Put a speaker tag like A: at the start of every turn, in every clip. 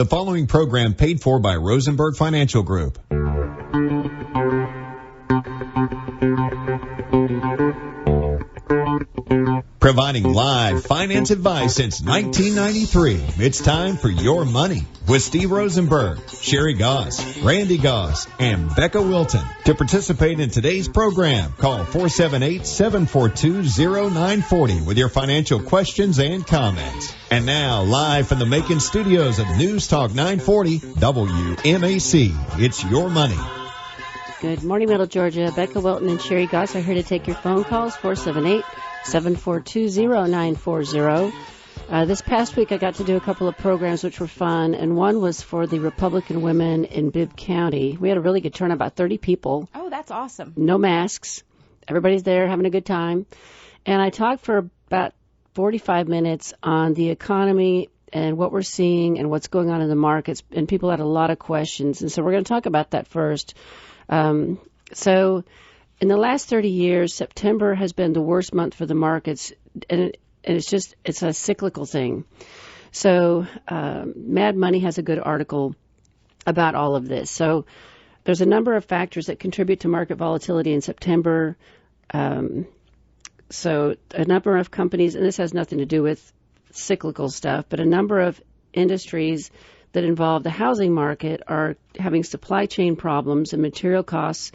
A: The following program paid for by Rosenberg Financial Group. Providing live finance advice since 1993. It's time for Your Money with Steve Rosenberg, Sherri Goss, Randy Goss, and Becca Wilton. To participate in today's program, call 478-742-0940 with your financial questions and comments. And now, live from the Macon studios of News Talk 940 WMAC, it's Your Money.
B: Good morning, Middle Georgia. Becca Wilton and Sherri Goss are here to take your phone calls, 478-742-0940. This past week, I got to do a couple of programs which were fun, and one was for the Republican women in Bibb County. We had a really good turnout, about 30 people.
C: Oh, that's awesome.
B: No masks. Everybody's there having a good time. And I talked for about 45 minutes on the economy and what we're seeing and what's going on in the markets, and people had a lot of questions. And so we're going to talk about that first. So in the last 30 years, September has been the worst month for the markets, and it's a cyclical thing. So Mad Money has a good article about all of this. So there's a number of factors that contribute to market volatility in September. So a number of companies, and this has nothing to do with cyclical stuff, but a number of industries that involve the housing market are having supply chain problems and material costs.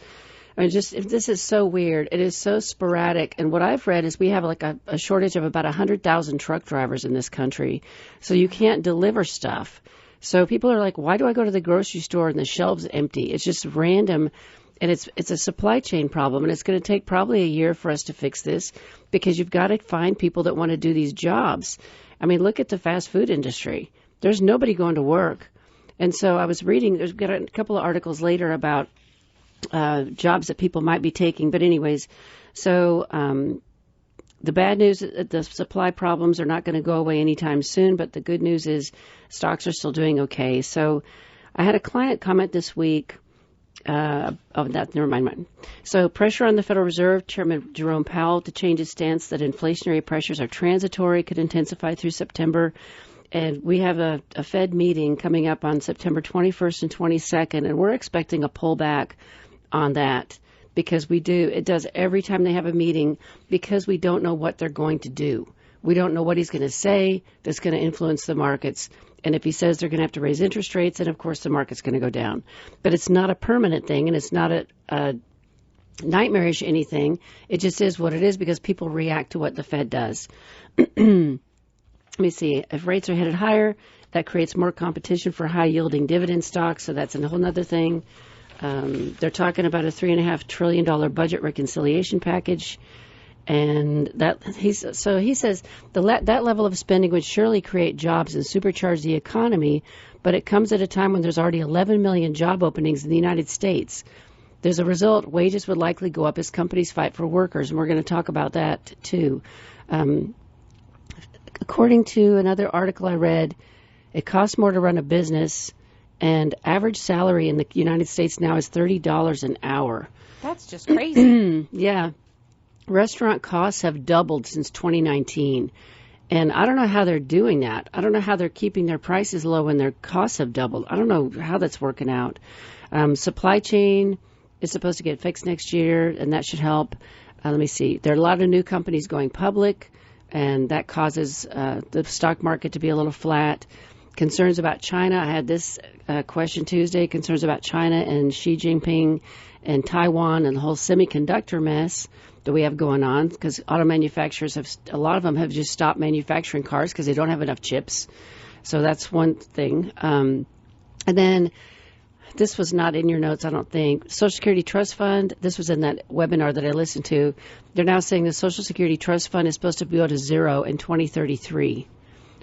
B: I mean, this is so weird. It is so sporadic. And what I've read is we have like a shortage of about 100,000 truck drivers in this country. So you can't deliver stuff. So people are like, why do I go to the grocery store and the shelves empty? It's just random. And it's a supply chain problem. And it's going to take probably a year for us to fix this because you've got to find people that want to do these jobs. I mean, look at the fast food industry. There's nobody going to work. And so I was reading, there's got a couple of articles later about jobs that people might be taking. But anyways, so the bad news, the supply problems are not going to go away anytime soon. But the good news is stocks are still doing okay. So I had a client comment this week. Never mind. So pressure on the Federal Reserve, Chairman Jerome Powell to change his stance that inflationary pressures are transitory could intensify through September. And we have a Fed meeting coming up on September 21st and 22nd, and we're expecting a pullback on that because it does every time they have a meeting because we don't know what they're going to do. We don't know what he's going to say that's going to influence the markets. And if he says they're going to have to raise interest rates, then of course the market's going to go down. But it's not a permanent thing, and it's not a nightmarish anything. It just is what it is because people react to what the Fed does. Let me see. If rates are headed higher, that creates more competition for high-yielding dividend stocks, so that's a whole other thing. They're talking about a $3.5 trillion budget reconciliation package, and he says that level of spending would surely create jobs and supercharge the economy, but it comes at a time when there's already 11 million job openings in the United States. As a result, wages would likely go up as companies fight for workers, and we're going to talk about that too. According to another article I read, it costs more to run a business, and average salary in the United States now is $30 an hour.
C: That's just crazy.
B: Yeah. Restaurant costs have doubled since 2019, and I don't know how they're doing that. I don't know how they're keeping their prices low when their costs have doubled. I don't know how that's working out. Supply chain is supposed to get fixed next year, and that should help. Let me see. There are a lot of new companies going public, and that causes the stock market to be a little flat. Concerns about China. I had this question Tuesday. Concerns about China and Xi Jinping and Taiwan and the whole semiconductor mess that we have going on because auto manufacturers a lot of them have just stopped manufacturing cars because they don't have enough chips. So that's one thing. And then this was not in your notes, I don't think. Social Security Trust Fund, this was in that webinar that I listened to. They're now saying the Social Security Trust Fund is supposed to go to zero in 2033.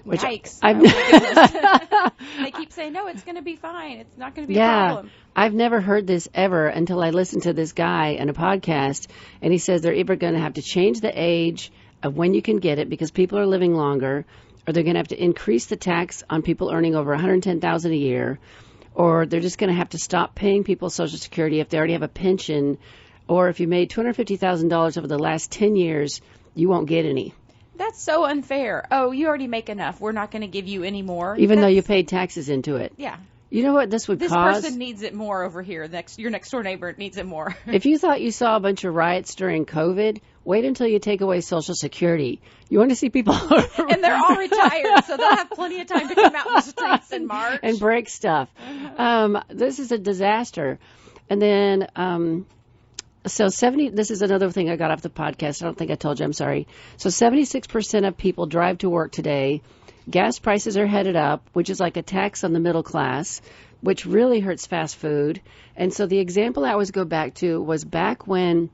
B: Which
C: Yikes. They keep saying, no, it's going to be fine. It's not going to be a problem.
B: I've never heard this ever until I listened to this guy in a podcast, and he says they're either going to have to change the age of when you can get it because people are living longer, or they're going to have to increase the tax on people earning over $110,000 a year, or they're just going to have to stop paying people Social Security if they already have a pension, or if you made $250,000 over the last 10 years, you won't get any.
C: That's so unfair. Oh, you already make enough. We're not going to give you any more.
B: Even though you paid taxes into it.
C: Yeah.
B: You know what this would
C: This
B: cause?
C: person needs it more over here. Your next door neighbor needs it more.
B: If you thought you saw a bunch of riots during COVID, wait until you take away Social Security. You want to see people...
C: And they're all retired, so they'll have plenty of time to come out in the streets in March.
B: And break stuff. This is a disaster. And then... this is another thing I got off the podcast. I don't think I told you. I'm sorry. So 76% of people drive to work today. Gas prices are headed up, which is like a tax on the middle class, which really hurts fast food. And so the example I always go back to was back when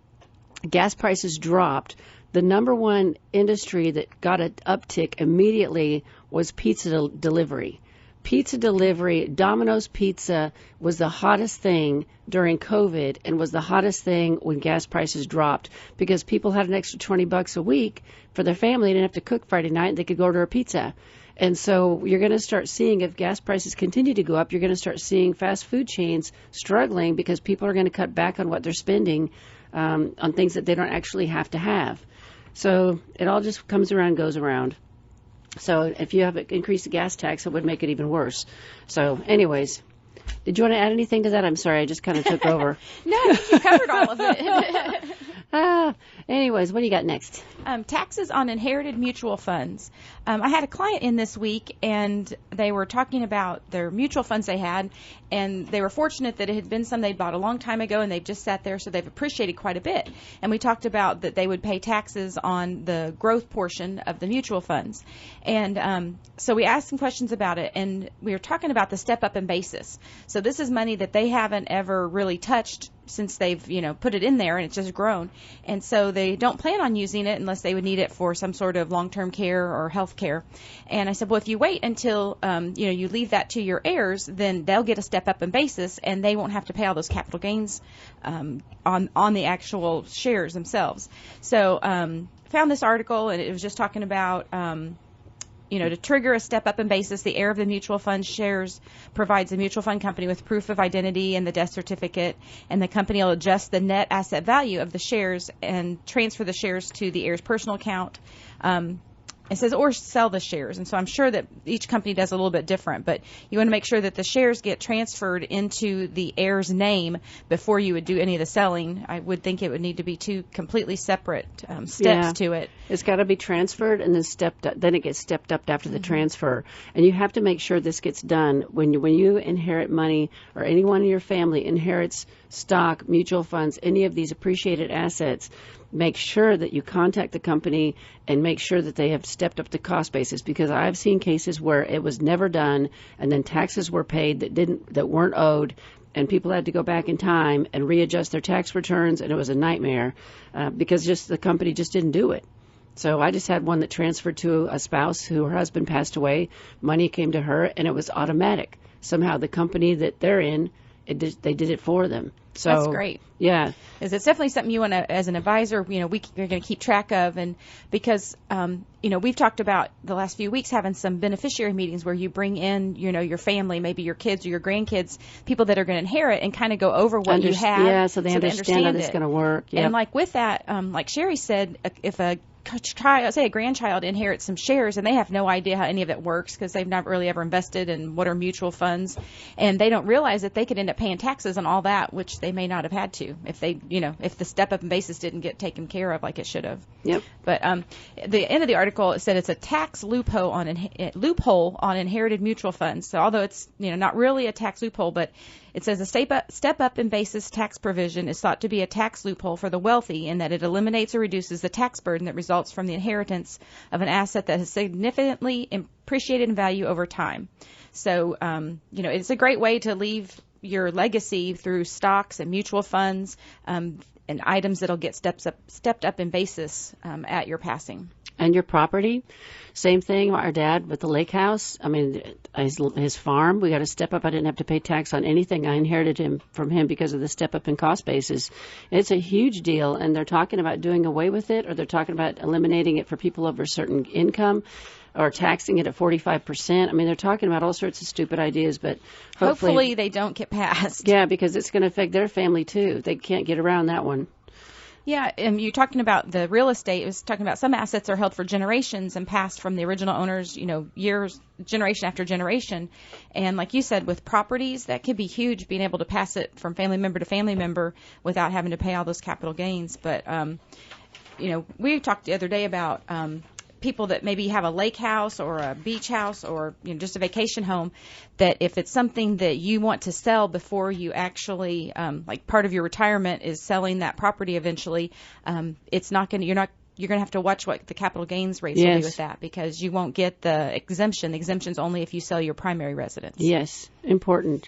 B: gas prices dropped, the number one industry that got an uptick immediately was pizza delivery. Pizza delivery, Domino's Pizza was the hottest thing during COVID and was the hottest thing when gas prices dropped because people had an extra $20 a week for their family. They didn't have to cook Friday night. They could go order a pizza. And so you're going to start seeing, if gas prices continue to go up, you're going to start seeing fast food chains struggling because people are going to cut back on what they're spending on things that they don't actually have to have. So it all just comes around, goes around. So if you have increased the gas tax, it would make it even worse. So anyways, did you want to add anything to that? I'm sorry, I just kind of took over.
C: No, I think you covered all of it.
B: Anyways, what do you got next?
C: Taxes on inherited mutual funds. I had a client in this week, and they were talking about their mutual funds they had, and they were fortunate that it had been some they'd bought a long time ago, and they've just sat there, so they've appreciated quite a bit. And we talked about that they would pay taxes on the growth portion of the mutual funds. And so we asked some questions about it, and we were talking about the step-up in basis. So this is money that they haven't ever really touched since they've, put it in there, and it's just grown. And so they don't plan on using it unless they would need it for some sort of long-term care or health care. And I said, well, if you wait until, you leave that to your heirs, then they'll get a step-up in basis, and they won't have to pay all those capital gains on the actual shares themselves. So found this article, and it was just talking about to trigger a step-up in basis, the heir of the mutual fund shares provides the mutual fund company with proof of identity and the death certificate, and the company will adjust the net asset value of the shares and transfer the shares to the heir's personal account. It says, or sell the shares. And so I'm sure that each company does a little bit different, but you want to make sure that the shares get transferred into the heir's name before you would do any of the selling. I would think it would need to be two completely separate steps to it.
B: It's got to be transferred and then stepped up. Then it gets stepped up after the transfer. And you have to make sure this gets done when you inherit money, or anyone in your family inherits stock, mutual funds, any of these appreciated assets. Make sure that you contact the company and make sure that they have stepped up the cost basis, because I've seen cases where it was never done and then taxes were paid that weren't owed, and people had to go back in time and readjust their tax returns, and it was a nightmare because the company just didn't do it. So I just had one that transferred to a spouse who her husband passed away. Money came to her, and it was automatic. Somehow the company that they're in, they did it for them. So
C: that's great.
B: Yeah,
C: it's definitely something you want to, as an advisor, you're going to keep track of, and because we've talked about the last few weeks having some beneficiary meetings where you bring in your family, maybe your kids or your grandkids, people that are going to inherit, and kind of go over what you have.
B: Yeah, so they understand how it's going to work. Yep.
C: And like with that, like Sherri said, if a grandchild inherits some shares and they have no idea how any of it works because they've not really ever invested in what are mutual funds, and they don't realize that they could end up paying taxes on all that, which they may not have had to if they, if the step-up in basis didn't get taken care of like it should have.
B: Yep.
C: But the end of the article, it said it's a tax loophole on inherited mutual funds. So although it's not really a tax loophole, but it says a step-up in basis tax provision is thought to be a tax loophole for the wealthy in that it eliminates or reduces the tax burden that results from the inheritance of an asset that has significantly appreciated in value over time. So, it's a great way to leave your legacy through stocks and mutual funds and items that'll get stepped up in basis at your passing.
B: And your property, same thing. Our dad with the lake house, his farm, we got to step up. I didn't have to pay tax on anything. I inherited from him because of the step up in cost basis. It's a huge deal, and they're talking about doing away with it, or they're talking about eliminating it for people over a certain income, or taxing it at 45%. They're talking about all sorts of stupid ideas, but hopefully
C: they don't get passed.
B: Yeah, because it's going to affect their family too. They can't get around that one.
C: Yeah, and you're talking about the real estate. It was talking about some assets are held for generations and passed from the original owners, years, generation after generation. And like you said, with properties, that could be huge, being able to pass it from family member to family member without having to pay all those capital gains. But, we talked the other day about people that maybe have a lake house or a beach house or just a vacation home, that if it's something that you want to sell before you actually like part of your retirement is selling that property eventually, it's not going to, you're going to have to watch what the capital gains rates will be with that, because you won't get the exemption. The exemption's only if you sell your primary residence.
B: Yes, important.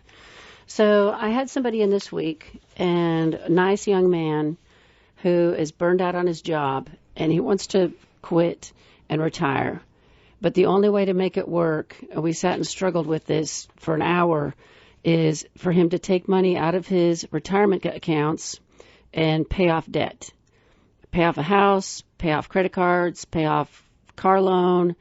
B: So I had somebody in this week, and a nice young man who is burned out on his job, and he wants to quit and retire. But the only way to make it work, we sat and struggled with this for an hour, is for him to take money out of his retirement accounts and pay off debt. Pay off a house, pay off credit cards, pay off car loan,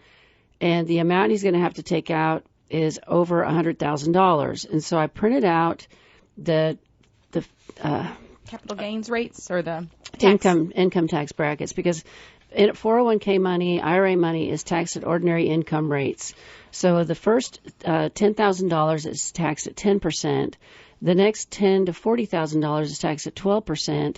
B: and the amount he's going to have to take out is over $100,000. And so I printed out the
C: capital gains rates or the tax.
B: income tax brackets, because 401k money, IRA money is taxed at ordinary income rates. So the first $10,000 is taxed at 10%. The next $10,000 to $40,000 is taxed at 12%.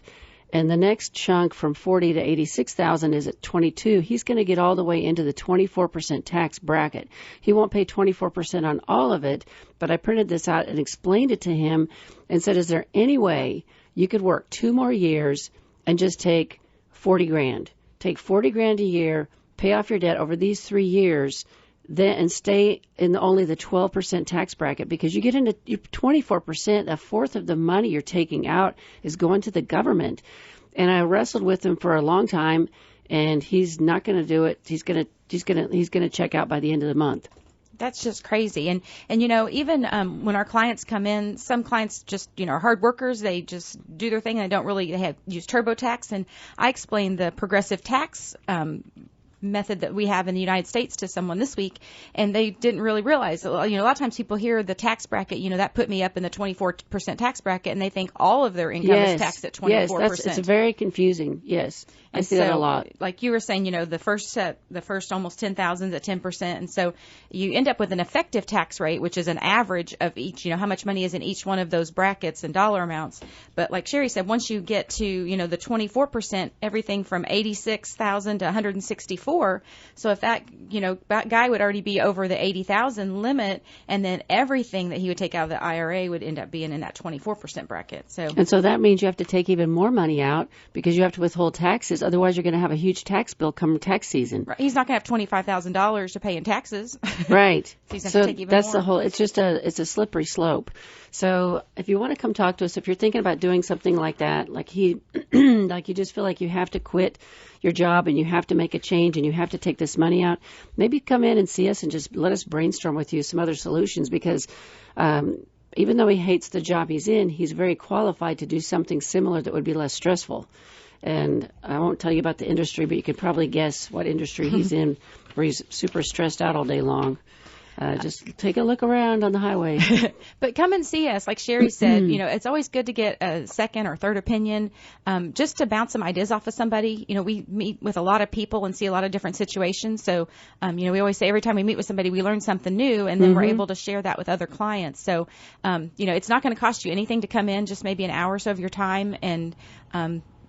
B: And the next chunk from $40,000 to $86,000 is at 22%. He's going to get all the way into the 24% tax bracket. He won't pay 24% on all of it, but I printed this out and explained it to him and said, is there any way you could work 2 more years and just take $40,000? Take $40,000 a year, pay off your debt over these 3 years, then and stay in only the 12% tax bracket, because you get into 24%, a fourth of the money you're taking out is going to the government. And I wrestled with him for a long time, and he's not going to do it. He's going to check out by the end of the month.
C: That's just crazy. And even when our clients come in, some clients just, are hard workers. They just do their thing, and they use TurboTax. And I explained the progressive tax method that we have in the United States to someone this week, and they didn't really realize. A lot of times people hear the tax bracket, that put me up in the 24% tax bracket, and they think all of their income is taxed at 24%.
B: Yes, it's very confusing. Yes, I see that a lot.
C: Like you were saying, the first almost 10,000 at 10%, and so you end up with an effective tax rate, which is an average of each. How much money is in each one of those brackets and dollar amounts. But like Sherri said, once you get to the 24%, everything from 86,000 to 164. So if that guy would already be over the 80,000 limit, and then everything that he would take out of the IRA would end up being in that 24% bracket. And
B: so that means you have to take even more money out, because you have to withhold taxes. Otherwise, you're going to have a huge tax bill come tax season.
C: Right. He's not going to have $25,000 to pay in taxes.
B: Right.
C: So that's
B: more. The whole. It's a slippery slope. So if you want to come talk to us, if you're thinking about doing something like that, like you just feel like you have to quit your job and you have to make a change and you have to take this money out, maybe come in and see us and just let us brainstorm with you some other solutions, because even though he hates the job he's in, he's very qualified to do something similar that would be less stressful. And I won't tell you about the industry, but you could probably guess what industry he's in, where he's super stressed out all day long. Just take a look around on the highway.
C: But come and see us. Like Sherri said, it's always good to get a second or third opinion, just to bounce some ideas off of somebody. We meet with a lot of people and see a lot of different situations. So, we always say every time we meet with somebody, we learn something new, and then we're able to share that with other clients. So, it's not going to cost you anything to come in, just maybe an hour or so of your time, and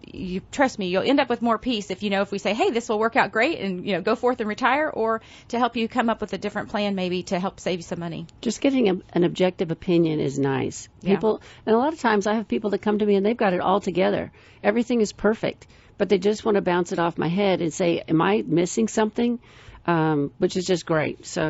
C: you trust me, you'll end up with more peace if we say, hey, this will work out great, and go forth and retire, or to help you come up with a different plan, maybe to help save you some money.
B: Just getting an objective opinion is nice. People, and a lot of times I have people that come to me and they've got it all together. Everything is perfect, but they just want to bounce it off my head and say, am I missing something? Which is just great. So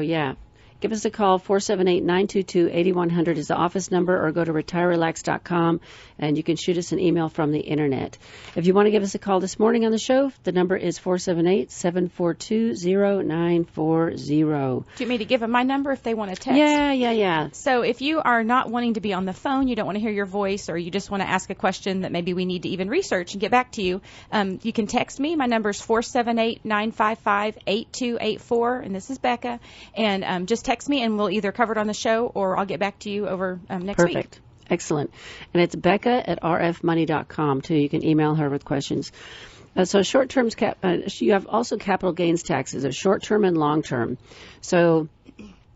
B: give us a call. 478-922-8100 is the office number, or go to retirerelax.com, and you can shoot us an email from the internet. If you want to give us a call this morning on the show, the number is 478-742-0940. Do
C: you want me to give them my number if they want to text?
B: Yeah.
C: So if you are not wanting to be on the phone, you don't want to hear your voice, or you just want to ask a question that maybe we need to even research and get back to you, you can text me. My number is 478-955-8284, and this is Becca. And just text me, and we'll either cover it on the show, or I'll get back to you over next week.
B: Perfect. Excellent. And it's Becca at rfmoney.com, too. You can email her with questions. So short-term, you have also capital gains taxes, of short-term and long-term. So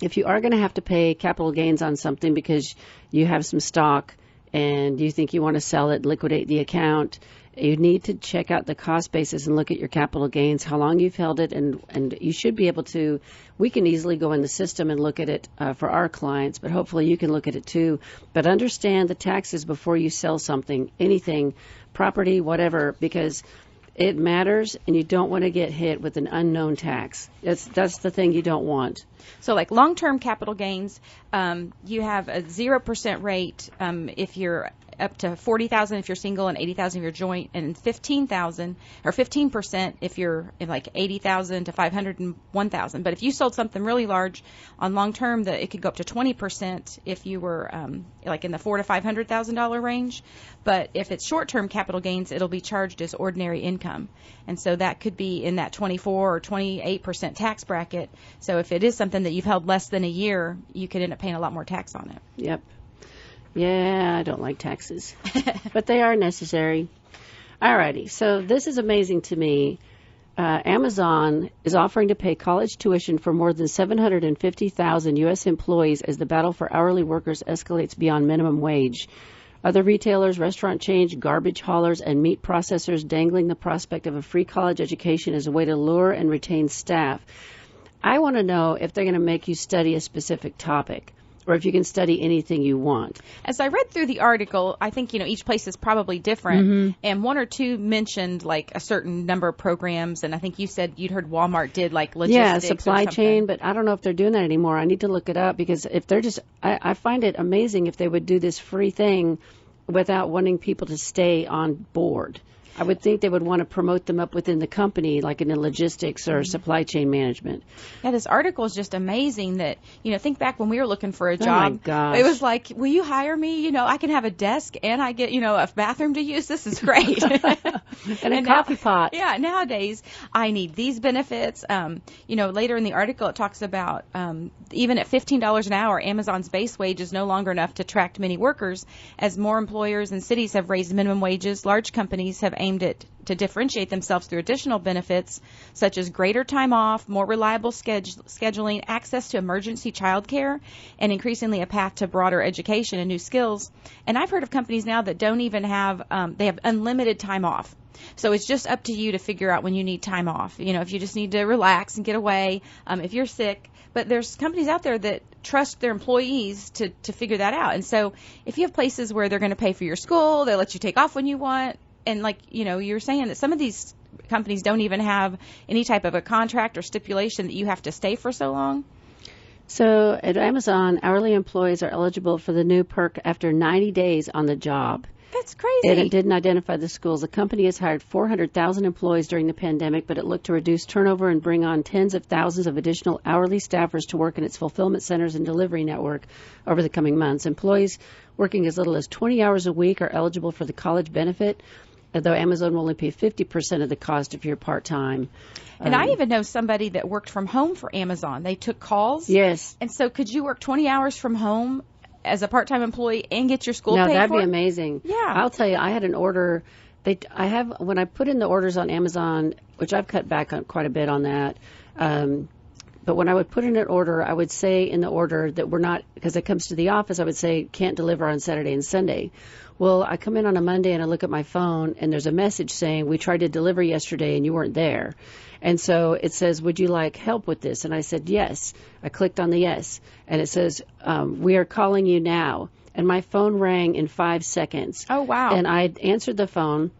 B: if you are going to have to pay capital gains on something because you have some stock and you think you want to sell it, liquidate the account, you need to check out the cost basis and look at your capital gains, how long you've held it, and you should be able to, we can easily go in the system and look at it for our clients, but hopefully you can look at it too. But understand the taxes before you sell something, anything, property, whatever, because it matters, and you don't want to get hit with an unknown tax. That's the thing you don't want.
C: So like long-term capital gains, you have a 0% rate if you're up to $40,000 if you're single and $80,000 if you're joint, and $15,000 or 15% if you're in like $80,000 to $501,000. But if you sold something really large on long term, that it could go up to 20% if you were like in the $400,000 to $500,000 range. But if it's short-term capital gains, it'll be charged as ordinary income, and so that could be in that 24 or 28% tax bracket. So if it is something that you've held less than a year, you could end up paying a lot more tax on it.
B: Yep. Yeah, I don't like taxes, but they are necessary. Alrighty, so this is amazing to me. Amazon is offering to pay college tuition for more than 750,000 U.S. employees as the battle for hourly workers escalates beyond minimum wage. Other retailers, restaurant chains, garbage haulers, and meat processors dangling the prospect of a free college education as a way to lure and retain staff. I want to know if they're going to make you study a specific topic, or if you can study anything you want.
C: As I read through the article, I think, each place is probably different. And one or two mentioned like a certain number of programs. And I think you said you'd heard Walmart did like logistics.
B: Yeah, supply chain, but I don't know if they're doing that anymore. I need to look it up, because if they're just, I find it amazing if they would do this free thing without wanting people to stay on board. I would think they would want to promote them up within the company, like in the logistics or supply chain management. Yeah,
C: this article is just amazing that, think back when we were looking for a job.
B: Oh, my gosh.
C: It was like, will you hire me? I can have a desk and I get, a bathroom to use. This is great.
B: and a coffee pot.
C: Yeah, nowadays I need these benefits. Later in the article it talks about even at $15 an hour, Amazon's base wage is no longer enough to attract many workers. As more employers and cities have raised minimum wages, large companies have aimed it to differentiate themselves through additional benefits such as greater time off, more reliable scheduling, access to emergency child care, and increasingly a path to broader education and new skills. And I've heard of companies now that don't even have, they have unlimited time off. So it's just up to you to figure out when you need time off. If you just need to relax and get away, if you're sick. But there's companies out there that trust their employees to figure that out. And so if you have places where they're going to pay for your school, they let you take off when you want. And like, you're saying that some of these companies don't even have any type of a contract or stipulation that you have to stay for so long.
B: So at Amazon, hourly employees are eligible for the new perk after 90 days on the job.
C: That's crazy.
B: And it didn't identify the schools. The company has hired 400,000 employees during the pandemic, but it looked to reduce turnover and bring on tens of thousands of additional hourly staffers to work in its fulfillment centers and delivery network over the coming months. Employees working as little as 20 hours a week are eligible for the college benefit, though Amazon will only pay 50% of the cost if you're part-time.
C: And I even know somebody that worked from home for Amazon. They took calls.
B: Yes.
C: And so could you work 20 hours from home as a part-time employee and get your school paid for?
B: No, that'd be amazing.
C: Yeah.
B: I'll tell you, I had an order. When I put in the orders on Amazon, which I've cut back on quite a bit on that, but when I would put in an order, I would say in the order that we're not, because it comes to the office, I would say can't deliver on Saturday and Sunday. Well, I come in on a Monday and I look at my phone and there's a message saying we tried to deliver yesterday and you weren't there. And so it says, would you like help with this? And I said, yes. I clicked on the yes. And it says, we are calling you now. And my phone rang in 5 seconds.
C: Oh, wow.
B: And I answered the phone.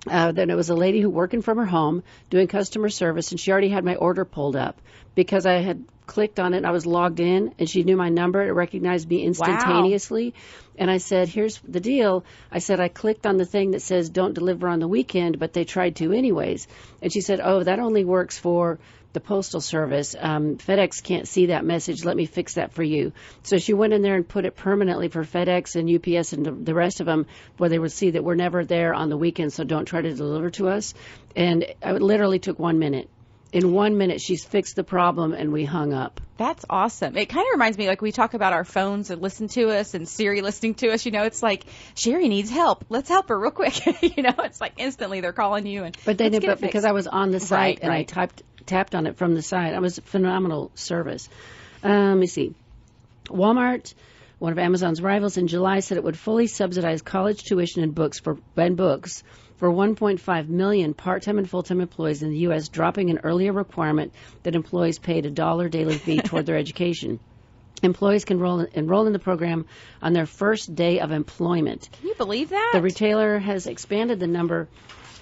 B: Then it was a lady who working from her home doing customer service, and she already had my order pulled up because I had clicked on it. I was logged in, and she knew my number. It recognized me instantaneously. Wow. And I said, here's the deal. I said, I clicked on the thing that says don't deliver on the weekend, but they tried to anyways. And she said, oh, that only works for the Postal Service. FedEx can't see that message. Let me fix that for you. So she went in there and put it permanently for FedEx and UPS and the rest of them, where they would see that we're never there on the weekend, so don't try to deliver to us. And it literally took 1 minute. In 1 minute, she's fixed the problem, and we hung up.
C: That's awesome. It kind of reminds me, like we talk about our phones that listen to us and Siri listening to us. It's like, Sherri needs help. Let's help her real quick. It's like instantly they're calling you.
B: But because I was on the site and I tapped on it from the site. It was a phenomenal service. Let me see. Walmart, one of Amazon's rivals in July, said it would fully subsidize college tuition and books for 1.5 million part-time and full-time employees in the U.S., dropping an earlier requirement that employees paid $1 daily fee toward their education. Employees can enroll in the program on their first day of employment.
C: Can you believe that?
B: The retailer has expanded the number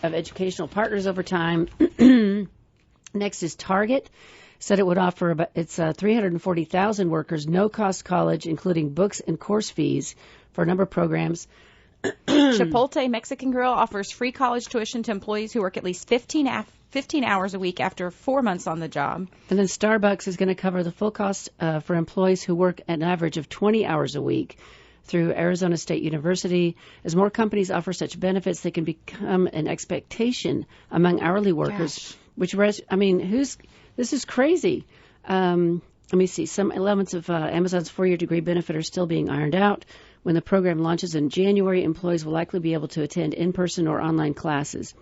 B: of educational partners over time. Next is Target. Said it would offer its 340,000 workers no-cost college, including books and course fees for a number of programs.
C: Chipotle Mexican Grill offers free college tuition to employees who work at least 15 hours a week after 4 months on the job.
B: And then Starbucks is going to cover the full cost for employees who work an average of 20 hours a week through Arizona State University. As more companies offer such benefits, they can become an expectation among hourly workers. Gosh. This is crazy. Let me see. Some elements of Amazon's 4-year degree benefit are still being ironed out. When the program launches in January, employees will likely be able to attend in-person or online classes.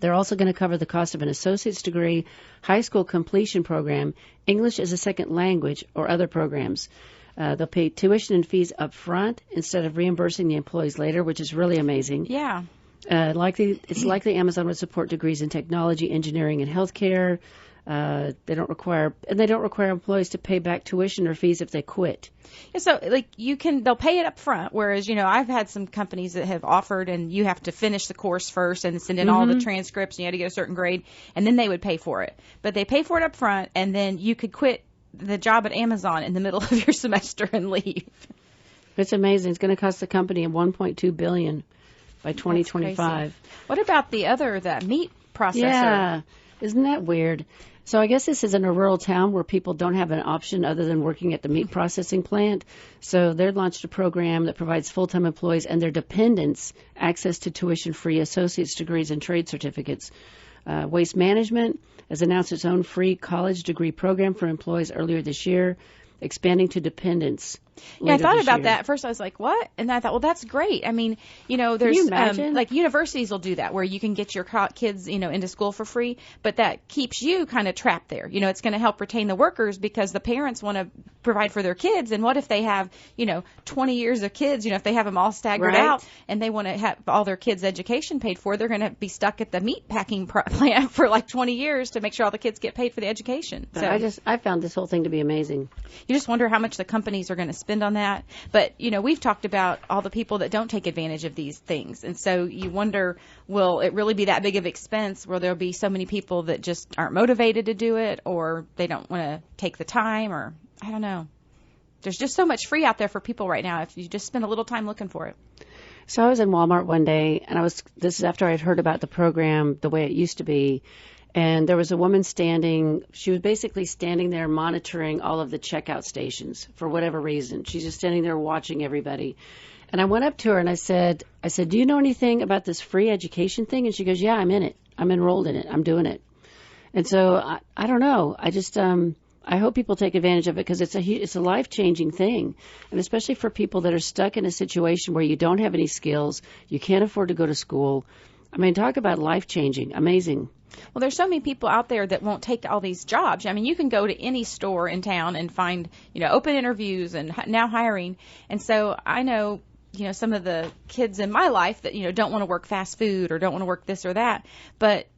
B: They're also going to cover the cost of an associate's degree, high school completion program, English as a second language, or other programs. They'll pay tuition and fees up front instead of reimbursing the employees later, which is really amazing.
C: Yeah.
B: It's likely Amazon would support degrees in technology, engineering, and healthcare. They don't require employees to pay back tuition or fees if they quit.
C: Yeah, so they'll pay it up front. Whereas, I've had some companies that have offered and you have to finish the course first and send in all the transcripts and you had to get a certain grade and then they would pay for it. But they pay for it up front and then you could quit the job at Amazon in the middle of your semester and leave.
B: It's amazing. It's going to cost the company $1.2 billion by 2025.
C: What about the meat processor?
B: Yeah. Isn't that weird? So I guess this is in a rural town where people don't have an option other than working at the meat processing plant. So they've launched a program that provides full-time employees and their dependents access to tuition-free associate's degrees and trade certificates. Waste Management has announced its own free college degree program for employees earlier this year, expanding to dependents.
C: Yeah, I thought about that. At first I was like, what? And I thought, well, that's great. I mean, there's
B: Can you imagine?
C: like universities will do that where you can get your kids, into school for free, but that keeps you kind of trapped there. It's going to help retain the workers because the parents want to provide for their kids. And what if they have, 20 years of kids, if they have them all staggered out and they want to have all their kids' education paid for, they're going to be stuck at the meat packing plant for like 20 years to make sure all the kids get paid for the education.
B: So I found this whole thing to be amazing.
C: You just wonder how much the companies are going to spend on that. But, we've talked about all the people that don't take advantage of these things. And so you wonder, will it really be that big of expense where there'll be so many people that just aren't motivated to do it or they don't want to take the time or I don't know. There's just so much free out there for people right now if you just spend a little time looking for it.
B: So I was in Walmart one day and this is after I'd heard about the program the way it used to be. And there was a woman she was basically standing there monitoring all of the checkout stations for whatever reason. She's just standing there watching everybody. And I went up to her and I said, do you know anything about this free education thing? And she goes, yeah, I'm in it. I'm enrolled in it. I'm doing it. And so I don't know. I just, I hope people take advantage of it because it's a life-changing thing. And especially for people that are stuck in a situation where you don't have any skills, you can't afford to go to school. I mean, talk about life-changing. Amazing.
C: Well, there's so many people out there that won't take all these jobs. I mean, you can go to any store in town and find, open interviews and now hiring. And so I know, some of the kids in my life that, don't want to work fast food or don't want to work this or that. But,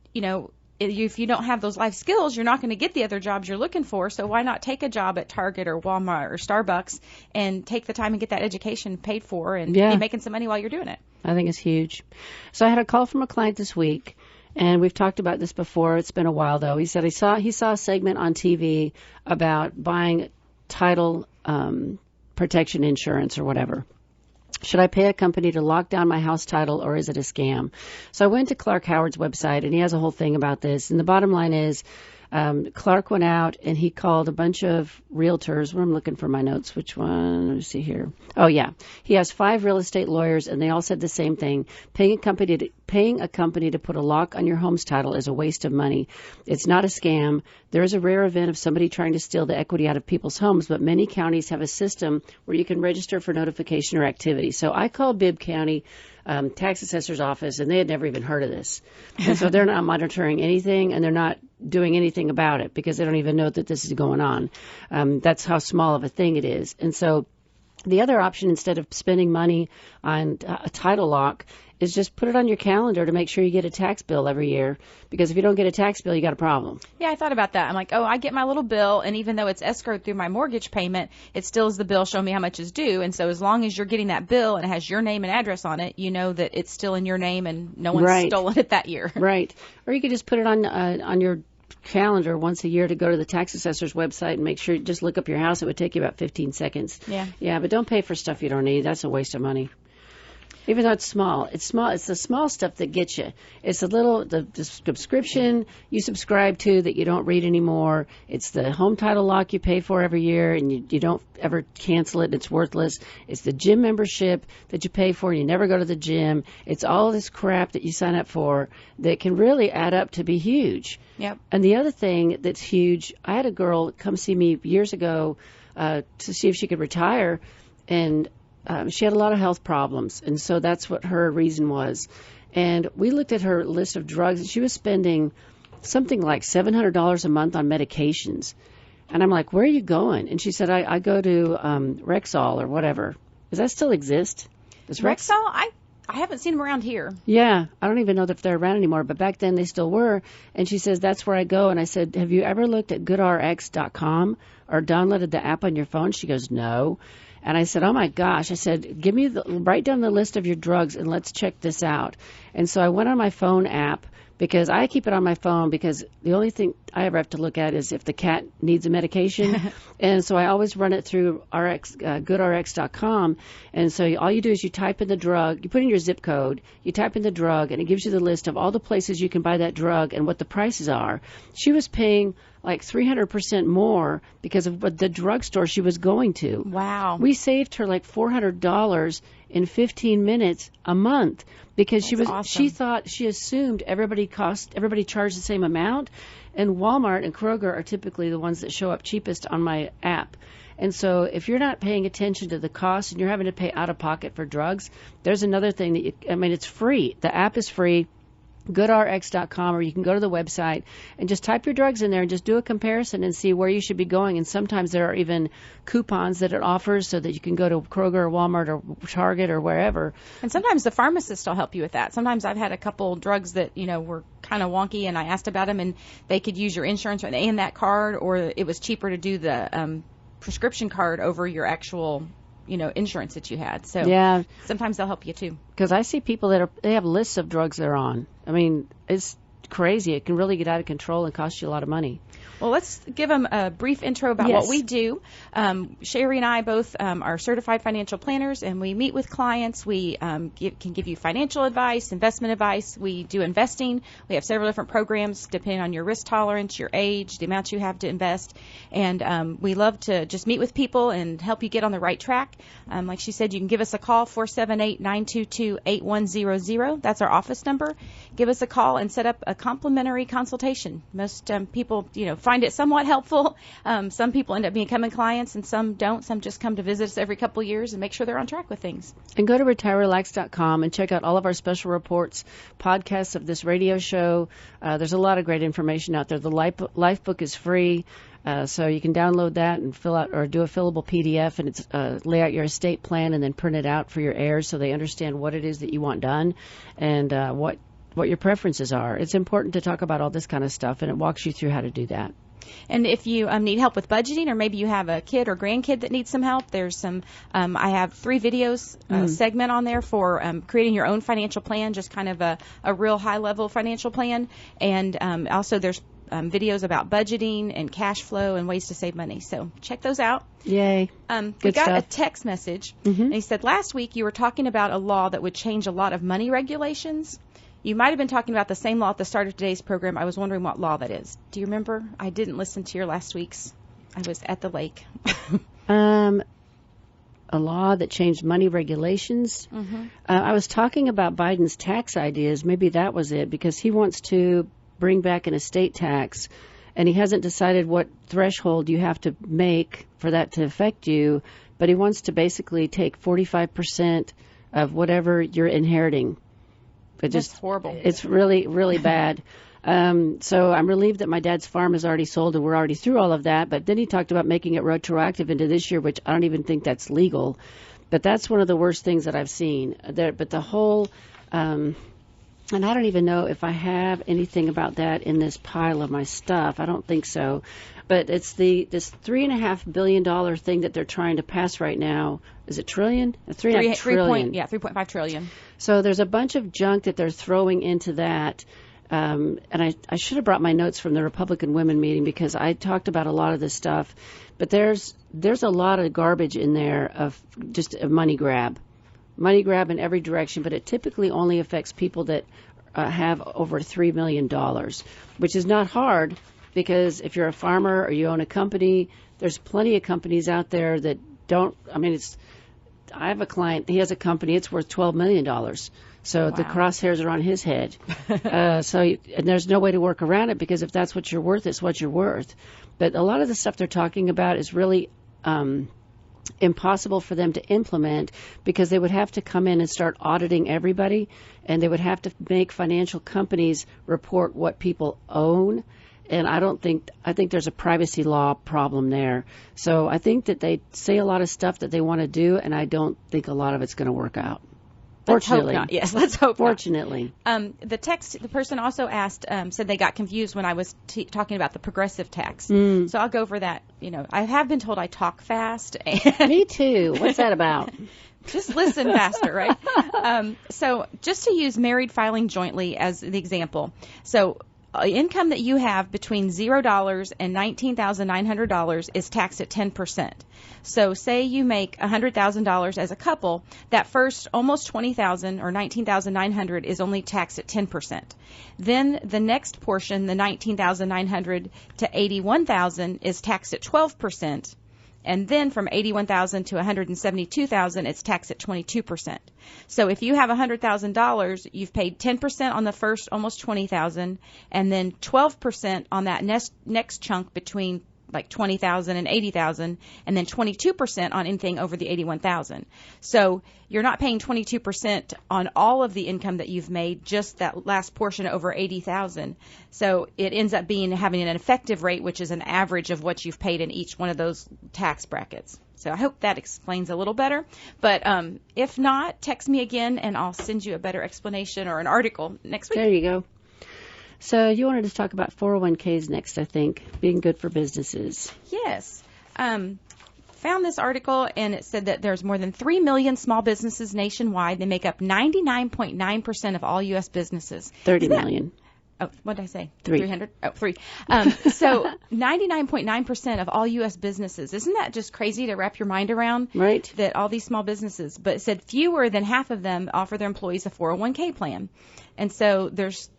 C: if you don't have those life skills, you're not going to get the other jobs you're looking for. So why not take a job at Target or Walmart or Starbucks and take the time and get that education paid for and be making some money while you're doing it?
B: I think it's huge. So I had a call from a client this week. And we've talked about this before. It's been a while, though. He said he saw a segment on TV about buying title protection insurance or whatever. Should I pay a company to lock down my house title, or is it a scam? So I went to Clark Howard's website, and he has a whole thing about this. And the bottom line is Clark went out and he called a bunch of realtors. Where I'm looking for my notes. Which one? Let me see here. Oh, yeah. He has 5 real estate lawyers, and they all said the same thing. Paying a company to put a lock on your home's title is a waste of money. It's not a scam. There is a rare event of somebody trying to steal the equity out of people's homes, but many counties have a system where you can register for notification or activity. So I called Bibb County tax assessor's office, and they had never even heard of this. And so they're not monitoring anything, and they're not doing anything about it because they don't even know that this is going on. That's how small of a thing it is. And so the other option, instead of spending money on a title lock, is just put it on your calendar to make sure you get a tax bill every year. Because if you don't get a tax bill, you got a problem.
C: Yeah, I thought about that. I'm like, I get my little bill, and even though it's escrowed through my mortgage payment, it still is the bill showing me how much is due. And so as long as you're getting that bill and it has your name and address on it, you know that it's still in your name and no one's stolen it that year.
B: Right. Or you could just put it on your calendar once a year to go to the tax assessor's website and make sure you just look up your house. It would take you about 15 seconds. Yeah, but don't pay for stuff you don't need. That's a waste of money. Even though it's small. It's the small stuff that gets you. It's the subscription you subscribe to that you don't read anymore. It's the home title lock you pay for every year and you don't ever cancel it. It's worthless. It's the gym membership that you pay for and you never go to the gym. It's all this crap that you sign up for that can really add up to be huge.
C: Yep.
B: And the other thing that's huge, I had a girl come see me years ago to see if she could retire, and she had a lot of health problems, and so that's what her reason was. And we looked at her list of drugs, and she was spending something like $700 a month on medications. And I'm like, where are you going? And she said, I go to Rexall or whatever. Does that still exist? Does
C: Rexall? I haven't seen them around here.
B: Yeah, I don't even know if they're around anymore, but back then they still were. And she says, that's where I go. And I said, have you ever looked at goodrx.com or downloaded the app on your phone? She goes, no. And I said, oh, my gosh. I said, write down the list of your drugs and let's check this out. And so I went on my phone app because I keep it on my phone because the only thing I ever have to look at is if the cat needs a medication. And so I always run it through goodrx.com. And so all you do is you type in the drug, you put in your zip code, you type in the drug, and it gives you the list of all the places you can buy that drug and what the prices are. She was paying like 300% more because of what the drugstore she was going to.
C: Wow.
B: We saved her like $400 in 15 minutes a month because she assumed everybody charged the same amount, and Walmart and Kroger are typically the ones that show up cheapest on my app. And so if you're not paying attention to the cost and you're having to pay out of pocket for drugs, there's another thing that it's free. The app is free. GoodRx.com, or you can go to the website and just type your drugs in there and just do a comparison and see where you should be going. And sometimes there are even coupons that it offers so that you can go to Kroger or Walmart or Target or wherever.
C: And sometimes the pharmacist will help you with that. Sometimes I've had a couple drugs that, were kind of wonky, and I asked about them, and they could use your insurance and that card, or it was cheaper to do the prescription card over your actual insurance that you had. So
B: yeah,
C: sometimes they'll help you too.
B: Because I see people they have lists of drugs they're on. I mean, it's crazy. It can really get out of control and cost you a lot of money.
C: Well, let's give them a brief intro about what we do. Sherri and I both are certified financial planners, and we meet with clients. We can give you financial advice, investment advice. We do investing. We have several different programs depending on your risk tolerance, your age, the amount you have to invest. And we love to just meet with people and help you get on the right track. Like she said, you can give us a call, 478-922-8100. That's our office number. Give us a call and set up a complimentary consultation. Most people, find it somewhat helpful. Some people end up becoming clients and some don't. Some just come to visit us every couple of years and make sure they're on track with things.
B: And go to retirerelax.com and check out all of our special reports, podcasts of this radio show. There's a lot of great information out there. The Life Book is free. So you can download that and fill out or do a fillable PDF, and it's lay out your estate plan and then print it out for your heirs so they understand what it is that you want done and what your preferences are. It's important to talk about all this kind of stuff, and it walks you through how to do that.
C: And if you need help with budgeting, or maybe you have a kid or grandkid that needs some help, there's some, I have 3 videos segment on there for creating your own financial plan, just kind of a real high-level financial plan. And also there's videos about budgeting and cash flow and ways to save money. So check those out.
B: Yay.
C: We got a text message, and he said, last week you were talking about a law that would change a lot of money regulations. You might have been talking about the same law at the start of today's program. I was wondering what law that is. Do you remember? I didn't listen to your last week's. I was at the lake.
B: A law that changed money regulations.
C: Mm-hmm.
B: I was talking about Biden's tax ideas. Maybe that was it, because he wants to bring back an estate tax, and he hasn't decided what threshold you have to make for that to affect you, but he wants to basically take 45% of whatever you're inheriting.
C: That's horrible.
B: It's really, really bad. So I'm relieved that my dad's farm is already sold and we're already through all of that. But then he talked about making it retroactive into this year, which I don't even think that's legal. But that's one of the worst things that I've seen. But the whole, and I don't even know if I have anything about that in this pile of my stuff. I don't think so. But it's this $3.5 billion thing that they're trying to pass right now. Is it trillion? $3.5 trillion.
C: 3.5 trillion.
B: So there's a bunch of junk that they're throwing into that. And I should have brought my notes from the Republican women meeting, because I talked about a lot of this stuff. But there's a lot of garbage in there of just a money grab in every direction. But it typically only affects people that have over $3 million, which is not hard, because if you're a farmer or you own a company, there's plenty of companies out there that don't. I mean, I have a client. He has a company. It's worth $12 million. So the crosshairs are on his head. And there's no way to work around it, because if that's what you're worth, it's what you're worth. But a lot of the stuff they're talking about is really impossible for them to implement, because they would have to come in and start auditing everybody, and they would have to make financial companies report what people own. And I think there's a privacy law problem there. So I think that they say a lot of stuff that they want to do, and I don't think a lot of it's going to work out. Fortunately.
C: Let's hope not. Yes, let's hope
B: Fortunately.
C: not. The person also asked, said they got confused when I was talking about the progressive tax. So I'll go over that. I have been told I talk fast.
B: Me too. What's that about?
C: Just listen faster, right? So just to use married filing jointly as the example. So income that you have between $0 and $19,900 is taxed at 10%. So say you make $100,000 as a couple, that first almost $20,000 or $19,900 is only taxed at 10%. Then the next portion, the $19,900 to $81,000, is taxed at 12%. And then from $81,000 to $172,000, it's taxed at 22%. So if you have $100,000, you've paid 10% on the first almost $20,000, and then 12% on that next chunk between like $20,000 and $80,000, and then 22% on anything over the $81,000. So you're not paying 22% on all of the income that you've made, just that last portion over $80,000. So it ends up having an effective rate, which is an average of what you've paid in each one of those tax brackets. So I hope that explains a little better. But if not, text me again, and I'll send you a better explanation or an article next week.
B: There you go. So you wanted to talk about 401ks next, I think, being good for businesses.
C: Yes. Found this article, and it said that there's more than 3 million small businesses nationwide. They make up 99.9% of all U.S. businesses.
B: 30 million.
C: Oh, what did I say?
B: 300.
C: Oh, 3. So 99.9% of all U.S. businesses. Isn't that just crazy to wrap your mind around?
B: Right.
C: That all these small businesses. But it said fewer than half of them offer their employees a 401k plan. And so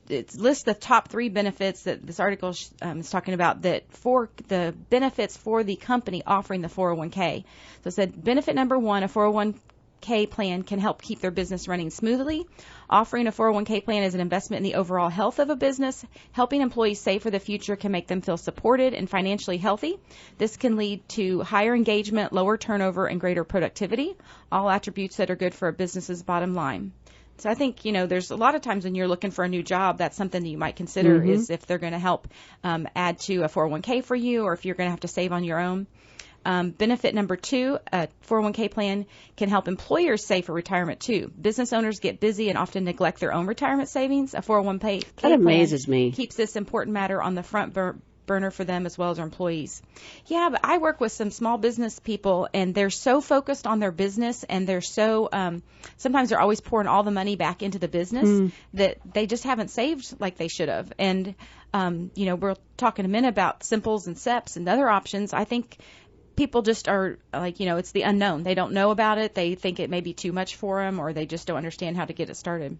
C: it lists the top 3 benefits that this article is talking about, that for the benefits for the company offering the 401k. So it said benefit number 1, a 401k plan can help keep their business running smoothly. Offering a 401k plan is an investment in the overall health of a business. Helping employees save for the future can make them feel supported and financially healthy. This can lead to higher engagement, lower turnover, and greater productivity, all attributes that are good for a business's bottom line. So I think, there's a lot of times when you're looking for a new job, that's something that you might consider, is if they're going to help add to a 401k for you, or if you're going to have to save on your own. Benefit number 2, a 401k plan can help employers save for retirement too. Business owners get busy and often neglect their own retirement savings. A 401k
B: that amazes me.
C: Keeps this important matter on the front burner for them as well as our employees. Yeah, but I work with some small business people, and they're so focused on their business, and they're so sometimes they're always pouring all the money back into the business that they just haven't saved like they should have. And we're talking a minute about Simples and SEPs and other options. I think people just are like, it's the unknown. They don't know about it. They think it may be too much for them, or they just don't understand how to get it started.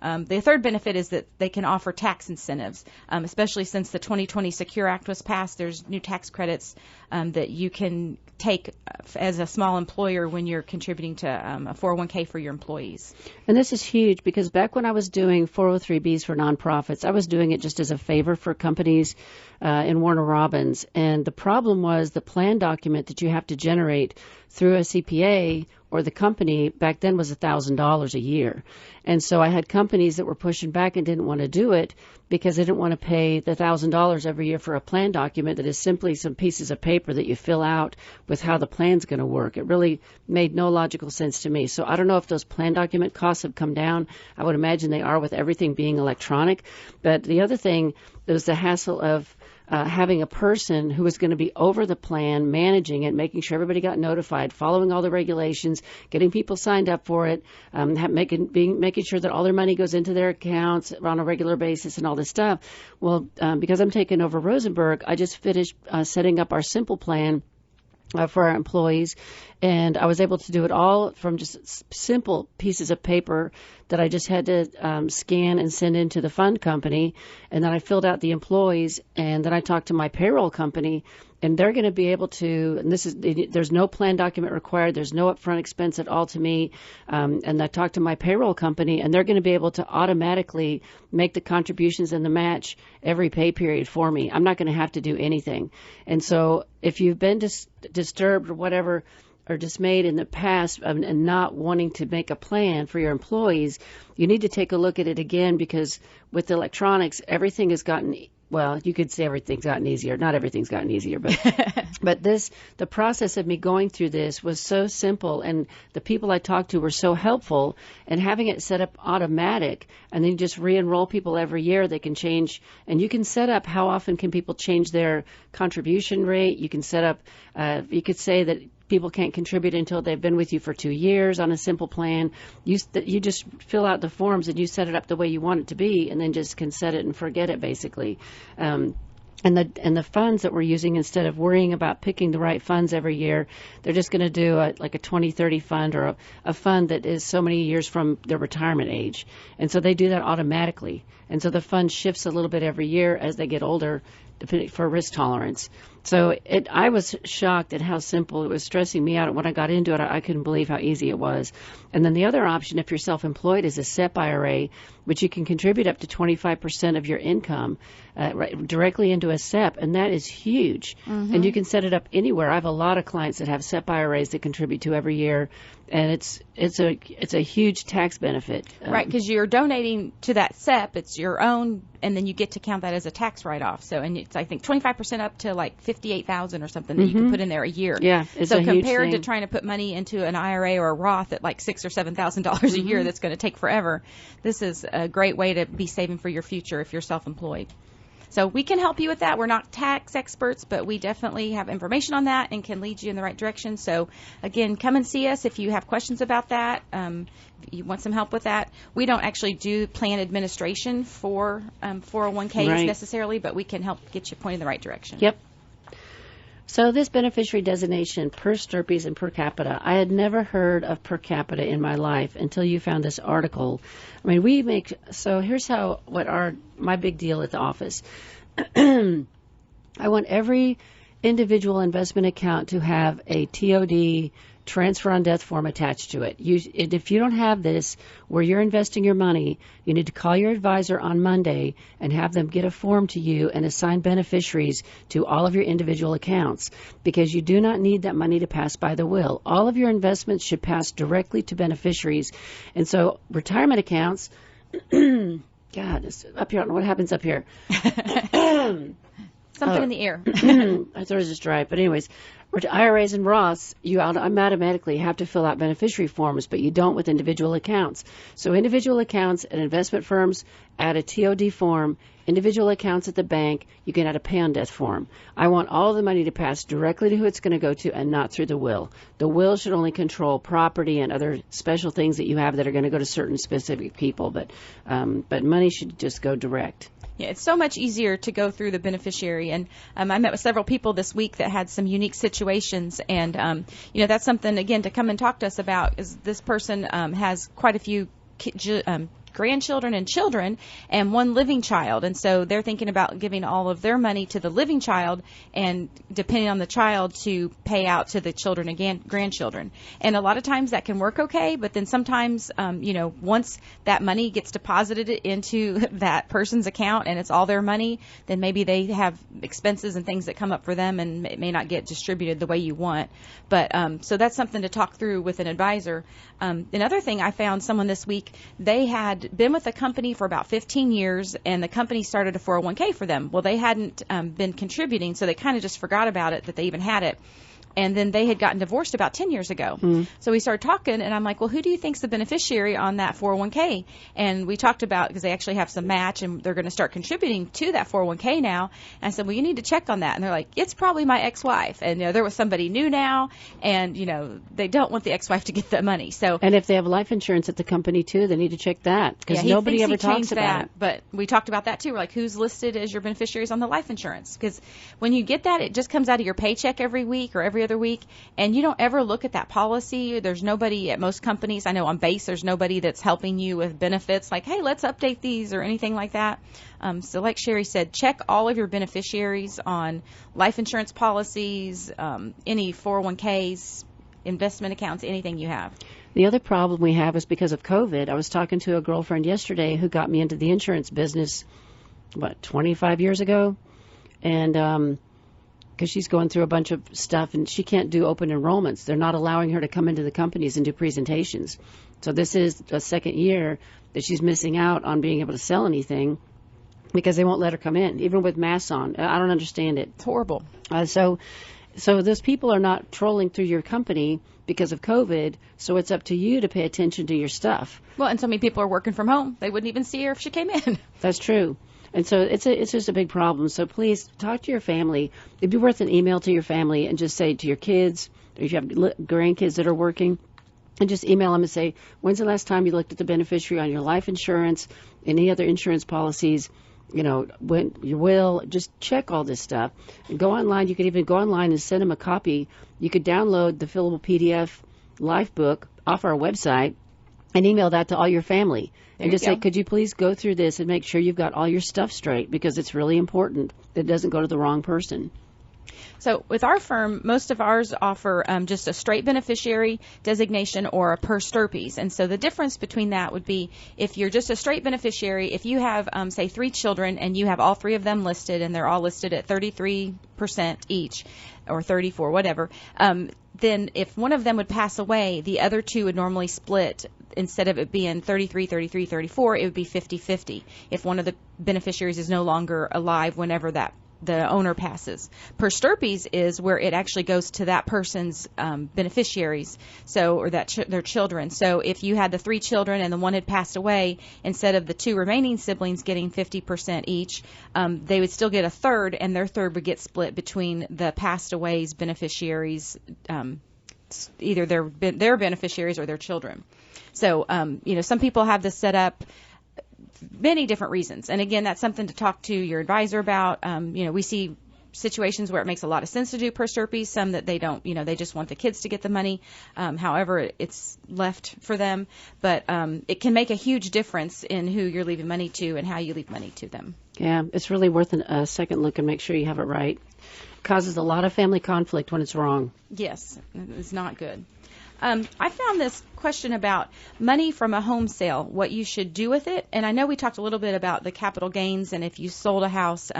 C: The third benefit is that they can offer tax incentives, especially since the 2020 Secure Act was passed. There's new tax credits that you can take as a small employer when you're contributing to a 401k for your employees.
B: And this is huge because back when I was doing 403Bs for nonprofits, I was doing it just as a favor for companies in Warner Robins. And the problem was the plan document that you have to generate through a CPA or the company back then was $1,000 a year. And so I had companies that were pushing back and didn't want to do it because they didn't want to pay the $1,000 every year for a plan document that is simply some pieces of paper that you fill out with how the plan's going to work. It really made no logical sense to me. So I don't know if those plan document costs have come down. I would imagine they are with everything being electronic. But the other thing was the hassle of having a person who was going to be over the plan, managing it, making sure everybody got notified, following all the regulations, getting people signed up for it, making sure that all their money goes into their accounts on a regular basis and all this stuff. Well, because I'm taking over Rosenberg, I just finished setting up our simple plan for our employees, and I was able to do it all from just simple pieces of paper that I just had to scan and send into the fund company, and then I filled out the employees, and then I talked to my payroll company, and they're going to be able to, and there's no plan document required, there's no upfront expense at all to me, and I talked to my payroll company, and they're going to be able to automatically make the contributions and the match every pay period for me. I'm not going to have to do anything. And so if you've been disturbed or whatever, or dismayed in the past and not wanting to make a plan for your employees, you need to take a look at it again, because with electronics, everything has gotten, well, you could say everything's gotten easier. Not everything's gotten easier, but but the process of me going through this was so simple, and the people I talked to were so helpful, and having it set up automatic, and then you just re-enroll people every year. They can change, and you can set up how often can people change their contribution rate. You can set up, you could say that people can't contribute until they've been with you for 2 years on a simple plan. You just fill out the forms and you set it up the way you want it to be, and then just can set it and forget it, basically. And the funds that we're using, instead of worrying about picking the right funds every year, they're just going to do a 20-30 fund, or a fund that is so many years from their retirement age. And so they do that automatically. And so the fund shifts a little bit every year as they get older, depending for risk tolerance. So I was shocked at how simple it was, stressing me out. When I got into it, I couldn't believe how easy it was. And then the other option, if you're self-employed, is a SEP IRA, which you can contribute up to 25% of your income directly into a SEP, and that is huge. Mm-hmm. And you can set it up anywhere. I have a lot of clients that have SEP IRAs that contribute to every year, and it's a huge tax benefit.
C: Right, because you're donating to that SEP. It's your own, and then you get to count that as a tax write-off. So, and it's, I think, 25% up to like $58,000 or something that you can put in there a year.
B: Yeah, it's
C: so
B: a huge
C: compared
B: thing.
C: to trying to put money into an IRA or a Roth at like $6,000 or $7,000 a year, that's going to take forever. This is a great way to be saving for your future if you're self-employed. So we can help you with that. We're not tax experts, but we definitely have information on that and can lead you in the right direction. So, again, come and see us if you have questions about that. If you want some help with that. We don't actually do plan administration for 401ks necessarily, but we can help get you pointed in the right direction.
B: Yep. So this beneficiary designation, per stirpes and per capita, I had never heard of per capita in my life until you found this article. I mean, so here's my big deal at the office. I want every individual investment account to have a TOD, transfer on death form, attached to it. If you don't have this, where you're investing your money, you need to call your advisor on Monday and have them get a form to you and assign beneficiaries to all of your individual accounts, because you do not need that money to pass by the will. All of your investments should pass directly to beneficiaries. And so retirement accounts, God, it's up here. I don't know what happens up here.
C: Something in the air.
B: I thought it was just dry. But anyways, IRAs and Roths, you automatically have to fill out beneficiary forms, but you don't with individual accounts. So individual accounts at investment firms, add a TOD form. Individual accounts at the bank, you can add a pay on death form. I want all the money to pass directly to who it's going to go to and not through the will. The will should only control property and other special things that you have that are going to go to certain specific people, but money should just go direct.
C: Yeah, it's so much easier to go through the beneficiary. And I met with several people this week that had some unique situations. And, that's something, again, to come and talk to us about, is this person has quite a few grandchildren and children and one living child. And so they're thinking about giving all of their money to the living child and depending on the child to pay out to the children and grandchildren. And a lot of times that can work okay, but then sometimes, once that money gets deposited into that person's account and it's all their money, then maybe they have expenses and things that come up for them and it may not get distributed the way you want. But so that's something to talk through with an advisor. Another thing, I found someone this week, they had been with the company for about 15 years and the company started a 401k for them. Well, they hadn't been contributing, so they kind of just forgot about it, that they even had it. And then they had gotten divorced about 10 years ago. So we started talking, and I'm like, well, who do you think's the beneficiary on that 401k? And we talked about, because they actually have some match, and they're going to start contributing to that 401k now. And I said, well, you need to check on that. And they're like, it's probably my ex-wife. And, there was somebody new now, and, they don't want the ex-wife to get the money. So,
B: and if they have life insurance at the company, too, they need to check that, because nobody ever talks about it.
C: But we talked about that, too. We're like, who's listed as your beneficiaries on the life insurance? Because when you get that, it just comes out of your paycheck every week or every other week, and you don't ever look at that policy. There's nobody at most companies, I know on base, there's nobody that's helping you with benefits like, hey, let's update these or anything like that. So like Sherri said, check all of your beneficiaries on life insurance policies, any 401ks, investment accounts, anything you have.
B: The other problem we have is because of COVID. I was talking to a girlfriend yesterday who got me into the insurance business, 25 years ago, and because she's going through a bunch of stuff, and she can't do open enrollments. They're not allowing her to come into the companies and do presentations. So this is a second year that she's missing out on being able to sell anything because they won't let her come in, even with masks on. I don't understand it.
C: It's horrible.
B: So those people are not trolling through your company because of COVID, so it's up to you to pay attention to your stuff.
C: Well, and so many people are working from home. They wouldn't even see her if she came in.
B: That's true. And so it's just a big problem. So please talk to your family. It'd be worth an email to your family and just say to your kids, or if you have grandkids that are working, and just email them and say, when's the last time you looked at the beneficiary on your life insurance, any other insurance policies, when you will, just check all this stuff. And go online. You could even go online and send them a copy. You could download the fillable PDF life book off our website and email that to all your family. And just say, could you please go through this and make sure you've got all your stuff straight, because it's really important that it doesn't go to the wrong person.
C: So with our firm, most of ours offer just a straight beneficiary designation or a per stirpes. And so the difference between that would be if you're just a straight beneficiary, if you have, say, 3 children and you have all 3 of them listed and they're all listed at 33% each or 34, whatever, then if one of them would pass away, the other 2 would normally split. Instead of it being 33, 33, 34, it would be 50-50 if one of the beneficiaries is no longer alive whenever the owner passes. Per stirpes is where it actually goes to that person's beneficiaries, or their children. So if you had the 3 children and the one had passed away, instead of the 2 remaining siblings getting 50% each, they would still get a third, and their third would get split between the passed away's beneficiaries, either their beneficiaries or their children. So, some people have this set up many different reasons. And again, that's something to talk to your advisor about. We see situations where it makes a lot of sense to do per stirpes, some that they don't, they just want the kids to get the money. However, it's left for them. But it can make a huge difference in who you're leaving money to and how you leave money to them.
B: Yeah, it's really worth a second look and make sure you have it right. It causes a lot of family conflict when it's wrong.
C: Yes, it's not good. I found this question about money from a home sale, what you should do with it. And I know we talked a little bit about the capital gains, and if you sold a house,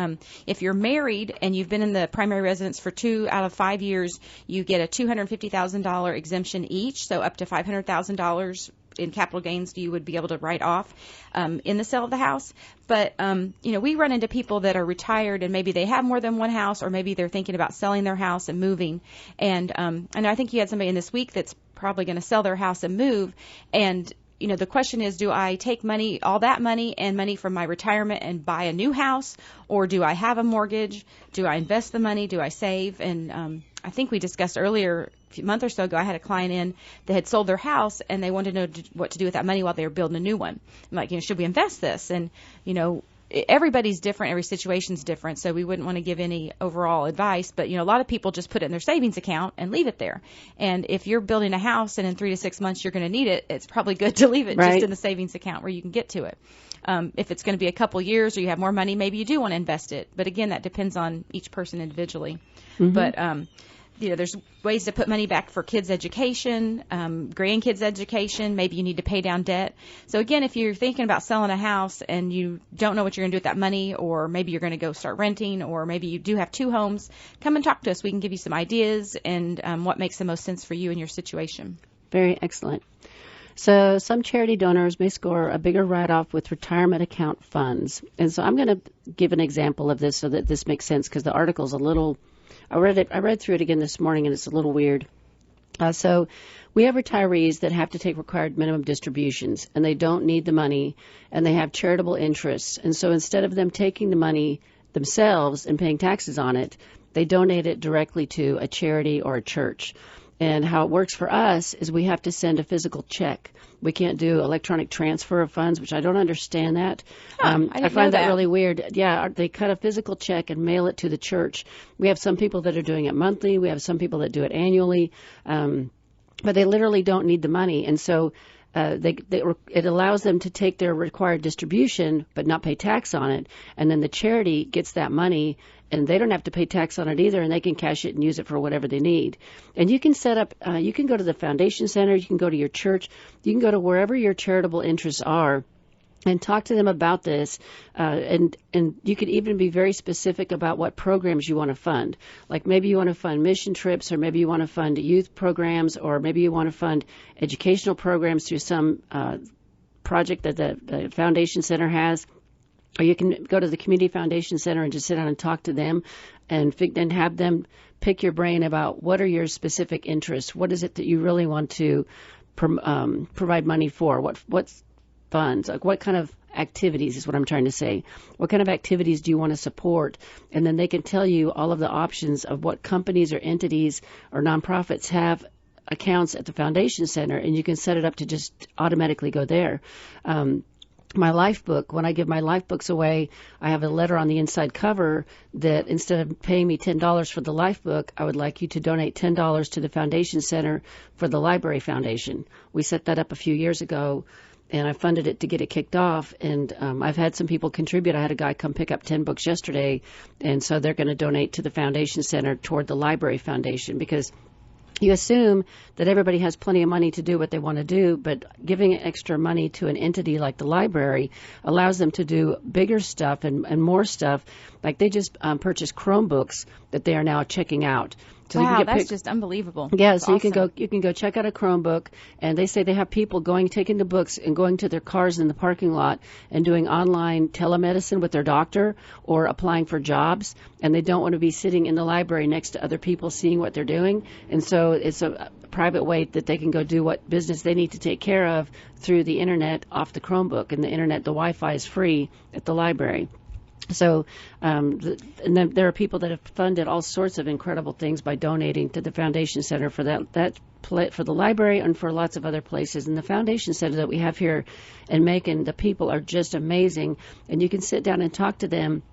C: if you're married and you've been in the primary residence for 2 out of 5 years, you get a $250,000 exemption each, so up to $500,000 in capital gains you would be able to write off in the sale of the house. But, we run into people that are retired and maybe they have more than one house, or maybe they're thinking about selling their house and moving. And I think you had somebody in this week that's probably going to sell their house and move. And, the question is, do I take money, all that money and money from my retirement and buy a new house? Or do I have a mortgage? Do I invest the money? Do I save? And I think we discussed earlier, a month or so ago, I had a client in that had sold their house and they wanted to know what to do with that money while they were building a new one. I'm like, should we invest this? And, everybody's different, every situation's different, so we wouldn't want to give any overall advice. But, a lot of people just put it in their savings account and leave it there. And if you're building a house and in 3 to 6 months you're going to need it, it's probably good to leave it just in the savings account where you can get to it. If it's going to be a couple years or you have more money, maybe you do want to invest it. But again, that depends on each person individually. But there's ways to put money back for kids' education, grandkids' education. Maybe you need to pay down debt. So again, if you're thinking about selling a house and you don't know what you're going to do with that money, or maybe you're going to go start renting, or maybe you do have 2 homes, come and talk to us. We can give you some ideas and what makes the most sense for you and your situation.
B: Very excellent. So some charity donors may score a bigger write-off with retirement account funds. And so I'm going to give an example of this so that this makes sense, because the article's a little, I read through it again this morning, and it's a little weird. So we have retirees that have to take required minimum distributions, and they don't need the money, and they have charitable interests. And so instead of them taking the money themselves and paying taxes on it, they donate it directly to a charity or a church. And how it works for us is we have to send a physical check. We can't do electronic transfer of funds, which I don't understand that. I find that really weird. Yeah, they cut a physical check and mail it to the church. We have some people that are doing it monthly. We have some people that do it annually. But they literally don't need the money. And so it allows them to take their required distribution but not pay tax on it. And then the charity gets that money, and they don't have to pay tax on it either, and they can cash it and use it for whatever they need. And you can set up, you can go to the foundation center, you can go to your church, you can go to wherever your charitable interests are and talk to them about this. And you could even be very specific about what programs you want to fund. Like maybe you want to fund mission trips, or maybe you want to fund youth programs, or maybe you want to fund educational programs through some project that the foundation center has. Or you can go to the Community Foundation Center and just sit down and talk to them and have them pick your brain about what are your specific interests. What is it that you really want to provide money for? What funds? Like what kind of activities is what I'm trying to say. What kind of activities do you want to support? And then they can tell you all of the options of what companies or entities or nonprofits have accounts at the Foundation Center, and you can set it up to just automatically go there. My life book, when I give my life books away, I have a letter on the inside cover that instead of paying me $10 for the life book, I would like you to donate $10 to the Foundation Center for the Library Foundation. We set that up a few years ago, and I funded it to get it kicked off. And I've had some people contribute. I had a guy come pick up 10 books yesterday, and so they're going to donate to the Foundation Center toward the Library Foundation, because you assume that everybody has plenty of money to do what they want to do, but giving extra money to an entity like the library allows them to do bigger stuff and more stuff. Like they just purchased Chromebooks that they are now checking out. So
C: wow, that's just unbelievable.
B: Yeah,
C: that's
B: so
C: awesome.
B: you can go check out a Chromebook, and they say they have people taking the books and going to their cars in the parking lot and doing online telemedicine with their doctor or applying for jobs, and they don't want to be sitting in the library next to other people seeing what they're doing. And so it's a private way that they can go do what business they need to take care of through the internet off the Chromebook. And the internet, the Wi-Fi is free at the library. So, and then there are people that have funded all sorts of incredible things by donating to the Foundation Center for for the library and for lots of other places. And the Foundation Center that we have here in Macon, the people are just amazing. And you can sit down and talk to them,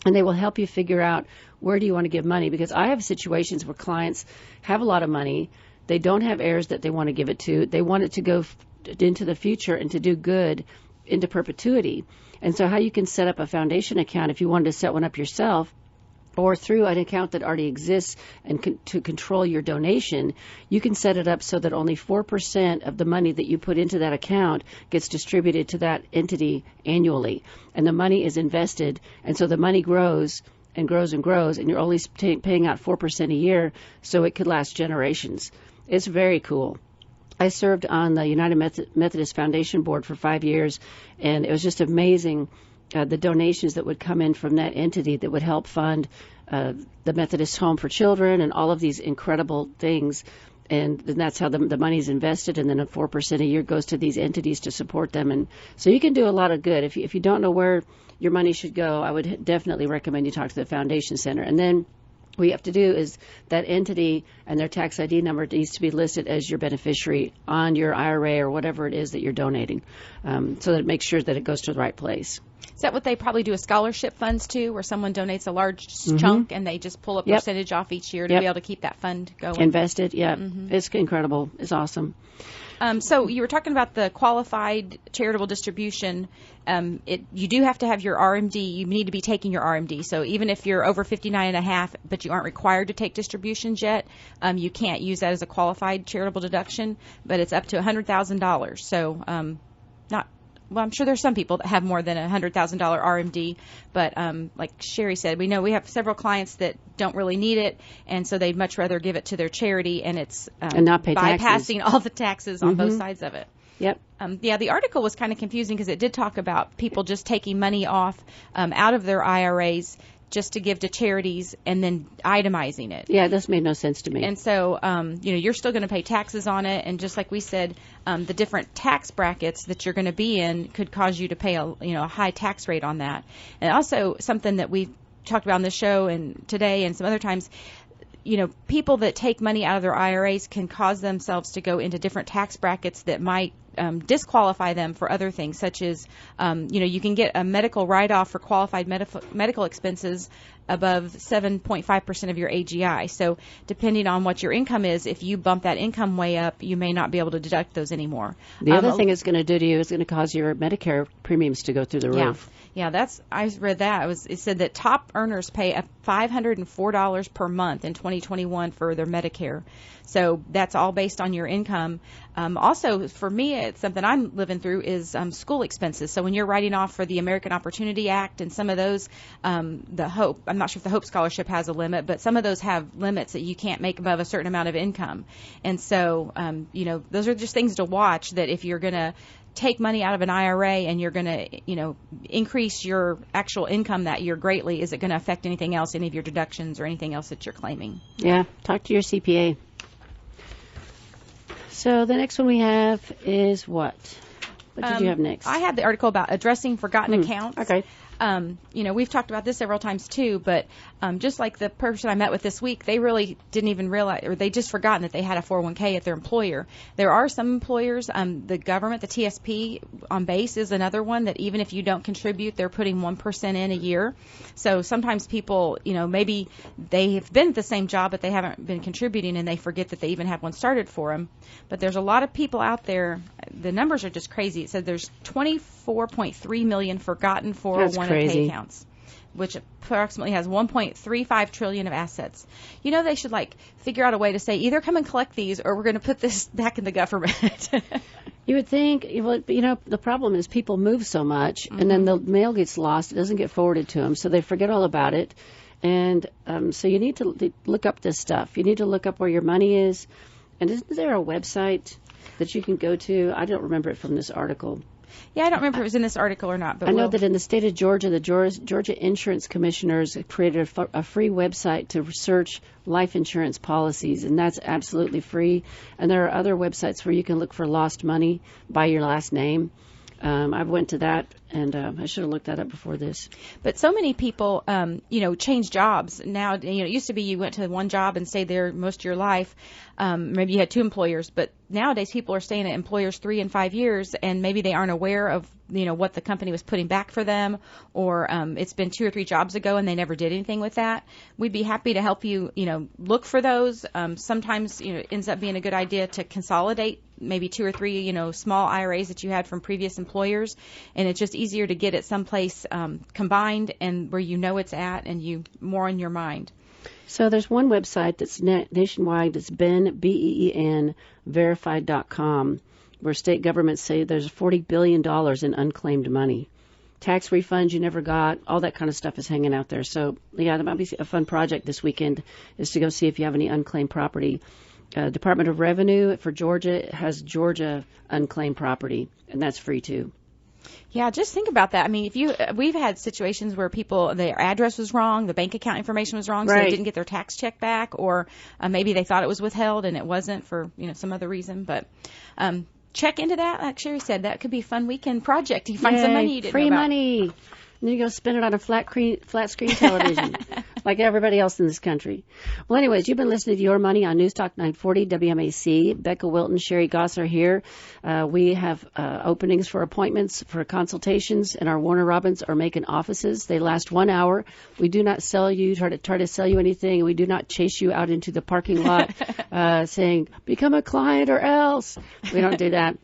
B: and they will help you figure out where do you want to give money. Because I have situations where clients have a lot of money. They don't have heirs that they want to give it to. They want it to go into the future and to do good into perpetuity. And so how you can set up a foundation account if you wanted to set one up yourself, or through an account that already exists and to control your donation, you can set it up so that only 4% of the money that you put into that account gets distributed to that entity annually. And the money is invested, and so the money grows and grows and grows, and you're only paying out 4% a year, so it could last generations. It's very cool. I served on the United Methodist Foundation Board for 5 years, and it was just amazing the donations that would come in from that entity that would help fund the Methodist Home for Children and all of these incredible things. And that's how the money's invested, and then 4% a year goes to these entities to support them. And so you can do a lot of good. If you don't know where your money should go, I would definitely recommend you talk to the Foundation Center. And then What you have to do is that entity and their tax ID number needs to be listed as your beneficiary on your IRA or whatever it is that you're donating, so that it makes sure that it goes to the right place.
C: Is that what they probably do with scholarship funds too, where someone donates a large chunk and they just pull a percentage off each year to be able to keep that fund going?
B: Invested, It's incredible. It's awesome.
C: So you were talking about the qualified charitable distribution. You do have to have your RMD. You need to be taking your RMD. So even if you're over 59 and a half, but you aren't required to take distributions yet, you can't use that as a qualified charitable deduction, but it's up to $100,000. So well, I'm sure there's some people that have more than a $100,000 RMD, but like Sherri said, we know we have several clients that don't really need it, and so they'd much rather give it to their charity, and it's
B: and not pay
C: bypassing
B: taxes.
C: all the taxes on both sides of it.
B: Yep.
C: The article was kind of confusing because it did talk about people just taking money off out of their IRAs just to give to charities and then itemizing it.
B: Yeah, this made no sense to me.
C: And so, you're still going to pay taxes on it. And just like we said, the different tax brackets that you're going to be in could cause you to pay a high tax rate on that. And also something that we've talked about on the show and today and some other times, people that take money out of their IRAs can cause themselves to go into different tax brackets that might disqualify them for other things, such as, you can get a medical write-off for qualified medical expenses above 7.5% of your AGI. So depending on what your income is, if you bump that income way up, you may not be able to deduct those anymore.
B: The other thing it's going to do to you is going to cause your Medicare premiums to go through the roof.
C: Yeah, I read that. It said that top earners pay $504 per month in 2021 for their Medicare. So that's all based on your income. Also, for me, it's something I'm living through is school expenses. So when you're writing off for the American Opportunity Act and some of those, the Hope, I'm not sure if the Hope Scholarship has a limit, but some of those have limits that you can't make above a certain amount of income. And so, those are just things to watch, that if you're going to take money out of an IRA and you're going to, increase your actual income that year greatly, is it going to affect anything else, any of your deductions or anything else that you're claiming?
B: Yeah, talk to your CPA. So the next one we have is what? What did you have next?
C: I have the article about addressing forgotten accounts.
B: Okay.
C: We've talked about this several times too, but just like the person I met with this week, they really didn't even realize, or they just forgotten that they had a 401k at their employer. There are some employers, the government, the TSP on base is another one that even if you don't contribute, they're putting 1% in a year. So sometimes people, maybe they have been at the same job, but they haven't been contributing, and they forget that they even have one started for them. But there's a lot of people out there. The numbers are just crazy. It said there's 24.3 million forgotten 401k accounts, which approximately has 1.35 trillion of assets. They should figure out a way to say either come and collect these, or we're going to put this back in the government.
B: You would think, the problem is people move so much, and then the mail gets lost. It doesn't get forwarded to them, so they forget all about it. And so you need to look up this stuff. You need to look up where your money is. And isn't there a website that you can go to? I don't remember it from this article.
C: Yeah, I don't remember if it was in this article or not. But
B: I know that in the state of Georgia, the Georgia Insurance Commissioners created a free website to research life insurance policies, and that's absolutely free. And there are other websites where you can look for lost money by your last name. I went to that, and I should have looked that up before this.
C: But so many people, change jobs. Now, it used to be you went to one job and stayed there most of your life. Maybe you had two employers, but nowadays people are staying at employers 3 and 5 years, and maybe they aren't aware of, what the company was putting back for them, or it's been 2 or 3 jobs ago and they never did anything with that. We'd be happy to help you, look for those. Sometimes, it ends up being a good idea to consolidate maybe 2 or 3, small IRAs that you had from previous employers, and it's just easier to get it someplace combined and where it's at and you more on your mind.
B: So there's one website that's nationwide. It's BEN verified.com, where state governments say there's $40 billion in unclaimed money. Tax refunds you never got, all that kind of stuff is hanging out there. So, yeah, that might be a fun project this weekend, is to go see if you have any unclaimed property. Department of Revenue for Georgia has Georgia unclaimed property, and that's free too.
C: Yeah, just think about that. I mean, we've had situations where people, their address was wrong, the bank account information was wrong, so they didn't get their tax check back, or maybe they thought it was withheld and it wasn't for, some other reason. But check into that. Like Sherri said, that could be a fun weekend project. You find some money you didn't
B: free
C: know about.
B: Money. And then you go spend it on a flat screen television. like everybody else in this country. Well, anyways, you've been listening to Your Money on Newstalk 940 WMAC. Becca Wilton, Sherri Goss are here. We have openings for appointments for consultations in our Warner Robins or Macon offices. They last 1 hour. We do not sell you, try to sell you anything. We do not chase you out into the parking lot saying, become a client or else. We don't do that.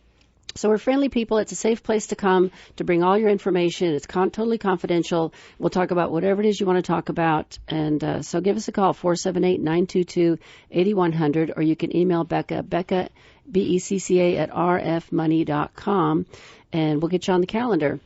B: So we're friendly people. It's a safe place to come to bring all your information. It's totally confidential. We'll talk about whatever it is you want to talk about. And so give us a call, 478-922-8100, or you can email Becca, Becca, BECCA at rfmoney.com, and we'll get you on the calendar.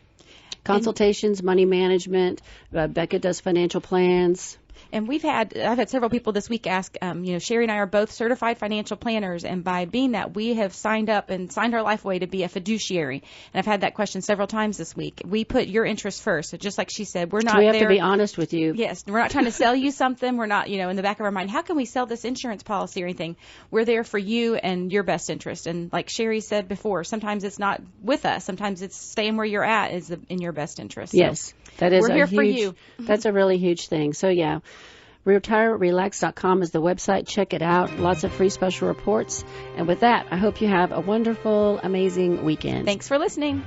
B: Consultations, money management. Becca does financial plans.
C: And I've had several people this week ask, Sherri and I are both certified financial planners, and by being that, we have signed up and signed our life away to be a fiduciary. And I've had that question several times this week. We put your interests first. So just like she said, we're not there.
B: We have to be honest with you.
C: Yes. We're not trying to sell you something. We're not, in the back of our mind, how can we sell this insurance policy or anything? We're there for you and your best interest. And like Sherri said before, sometimes it's not with us. Sometimes it's staying where you're at is in your best interest.
B: Yes. That is
C: we're here for you.
B: That's a really huge thing. So, yeah. RetireRelax.com is the website. Check it out. Lots of free special reports. And with that, I hope you have a wonderful, amazing weekend.
C: Thanks for listening.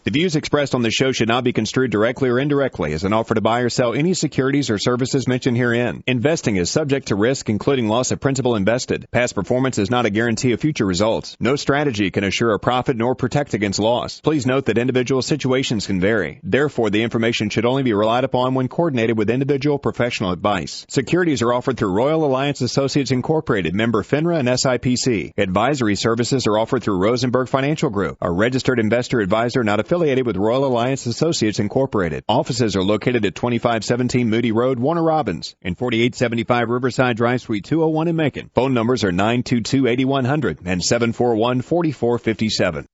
D: The views expressed on this show should not be construed directly or indirectly as an offer to buy or sell any securities or services mentioned herein. Investing is subject to risk, including loss of principal invested. Past performance is not a guarantee of future results. No strategy can assure a profit nor protect against loss. Please note that individual situations can vary. Therefore, the information should only be relied upon when coordinated with individual professional advice. Securities are offered through Royal Alliance Associates Incorporated, member FINRA and SIPC. Advisory services are offered through Rosenberg Financial Group, a registered investor advisor not affiliated with Royal Alliance Associates Incorporated. Offices are located at 2517 Moody Road, Warner Robins, and 4875 Riverside Drive, Suite 201 in Macon. Phone numbers are 922-8100 and 741-4457.